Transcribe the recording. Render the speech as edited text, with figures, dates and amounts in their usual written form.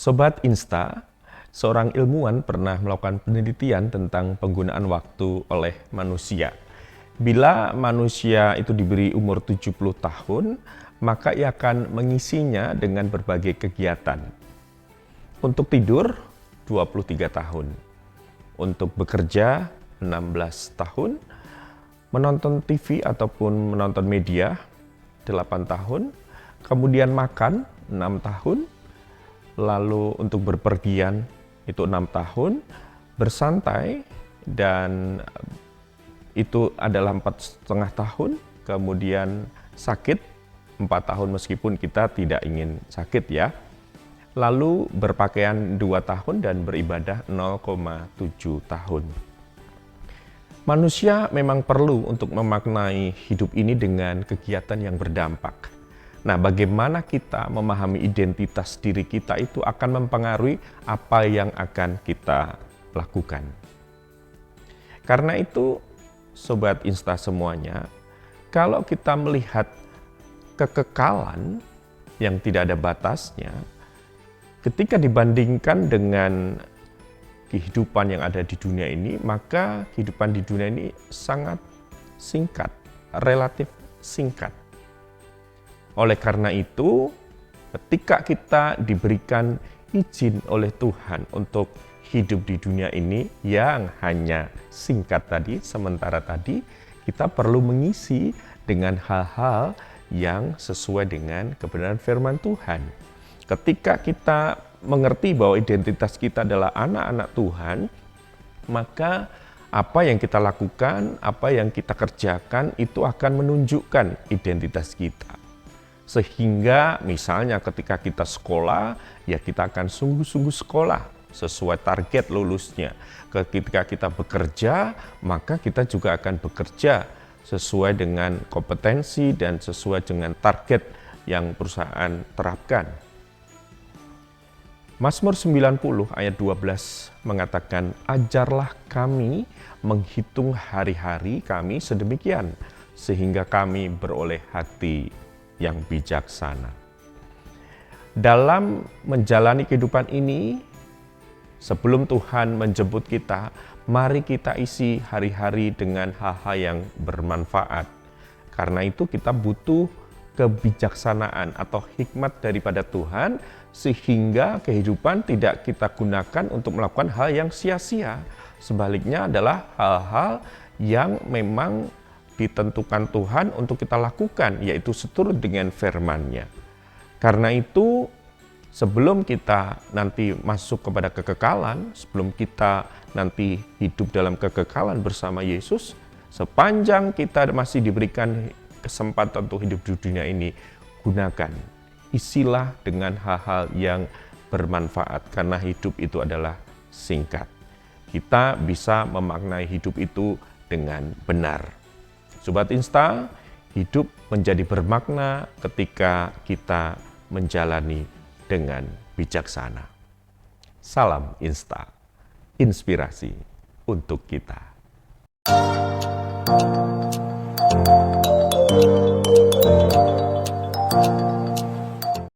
Sobat Insta, seorang ilmuwan pernah melakukan penelitian tentang penggunaan waktu oleh manusia. Bila manusia itu diberi umur 70 tahun, maka ia akan mengisinya dengan berbagai kegiatan. Untuk tidur, 23 tahun. Untuk bekerja, 16 tahun. Menonton TV ataupun menonton media, 8 tahun. Kemudian makan, 6 tahun. Lalu untuk berpergian itu 6 tahun, bersantai dan itu adalah 4,5 tahun, kemudian sakit 4 tahun meskipun kita tidak ingin sakit ya. Lalu berpakaian 2 tahun dan beribadah 0,7 tahun. Manusia memang perlu untuk memaknai hidup ini dengan kegiatan yang berdampak. Nah, bagaimana kita memahami identitas diri kita itu akan mempengaruhi apa yang akan kita lakukan. Karena itu, Sobat Insta semuanya, kalau kita melihat kekekalan yang tidak ada batasnya, ketika dibandingkan dengan kehidupan yang ada di dunia ini, maka kehidupan di dunia ini sangat singkat, relatif singkat. Oleh karena itu, ketika kita diberikan izin oleh Tuhan untuk hidup di dunia ini yang hanya singkat tadi, sementara tadi, kita perlu mengisi dengan hal-hal yang sesuai dengan kebenaran firman Tuhan. Ketika kita mengerti bahwa identitas kita adalah anak-anak Tuhan, maka apa yang kita lakukan, apa yang kita kerjakan, itu akan menunjukkan identitas kita. Sehingga misalnya ketika kita sekolah, ya kita akan sungguh-sungguh sekolah sesuai target lulusnya. Ketika kita bekerja, maka kita juga akan bekerja sesuai dengan kompetensi dan sesuai dengan target yang perusahaan terapkan. Mazmur 90 ayat 12 mengatakan, "Ajarlah kami menghitung hari-hari kami sedemikian, sehingga kami beroleh hati yang bijaksana." Dalam menjalani kehidupan ini, sebelum Tuhan menjemput kita, mari kita isi hari-hari dengan hal-hal yang bermanfaat. Karena itu kita butuh kebijaksanaan atau hikmat daripada Tuhan, sehingga kehidupan tidak kita gunakan untuk melakukan hal yang sia-sia. Sebaliknya adalah hal-hal yang memang ditentukan Tuhan untuk kita lakukan, yaitu seturut dengan firman-Nya. Karena itu, sebelum kita nanti masuk kepada kekekalan, sebelum kita nanti hidup dalam kekekalan bersama Yesus, sepanjang kita masih diberikan kesempatan untuk hidup di dunia ini, gunakan, isilah dengan hal-hal yang bermanfaat, karena hidup itu adalah singkat. Kita bisa memaknai hidup itu dengan benar. Sobat Insta, hidup menjadi bermakna ketika kita menjalani dengan bijaksana. Salam Insta, inspirasi untuk kita.